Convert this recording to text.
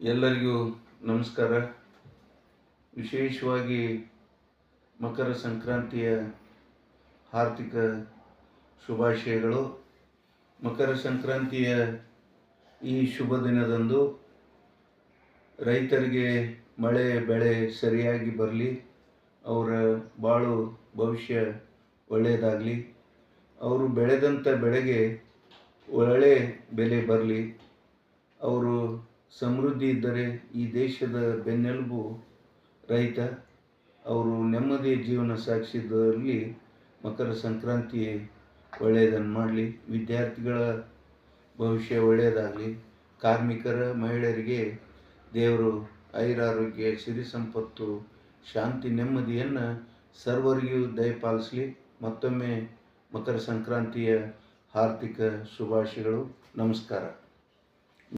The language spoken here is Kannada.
ಎಲ್ಲರಿಗೂ ನಮಸ್ಕಾರ. ವಿಶೇಷವಾಗಿ ಮಕರ ಸಂಕ್ರಾಂತಿಯ ಆರ್ಥಿಕ ಶುಭಾಶಯಗಳು. ಮಕರ ಸಂಕ್ರಾಂತಿಯ ಈ ಶುಭ ದಿನದಂದು ರೈತರಿಗೆ ಮಳೆ ಬೆಳೆ ಸರಿಯಾಗಿ ಬರಲಿ, ಅವರ ಬಾಳು ಭವಿಷ್ಯ ಒಳ್ಳೆಯದಾಗಲಿ, ಅವರು ಬೆಳೆದಂಥ ಬೆಳೆಗೆ ಒಳ್ಳೆ ಬೆಲೆ ಬರಲಿ. ಅವರು ಸಮೃದ್ಧಿ ಇದ್ದರೆ ಈ ದೇಶದ ಬೆನ್ನೆಲುಬು ರೈತ. ಅವರು ನೆಮ್ಮದಿಯ ಜೀವನ ಸಾಗಿಸಿದಲ್ಲಿ ಮಕರ ಸಂಕ್ರಾಂತಿ ಒಳ್ಳೆಯದನ್ನು ಮಾಡಲಿ. ವಿದ್ಯಾರ್ಥಿಗಳ ಭವಿಷ್ಯ ಒಳ್ಳೆಯದಾಗಲಿ. ಕಾರ್ಮಿಕರ ಮಹಿಳೆಯರಿಗೆ ದೇವರು ಐರಾರೋಗ್ಯ, ಸಿರಿ ಸಂಪತ್ತು, ಶಾಂತಿ, ನೆಮ್ಮದಿಯನ್ನು ಸರ್ವರಿಗೂ ದಯಪಾಲಿಸಲಿ. ಮತ್ತೊಮ್ಮೆ ಮಕರ ಸಂಕ್ರಾಂತಿಯ ಆರ್ಥಿಕ ಶುಭಾಶಯಗಳು. ನಮಸ್ಕಾರ.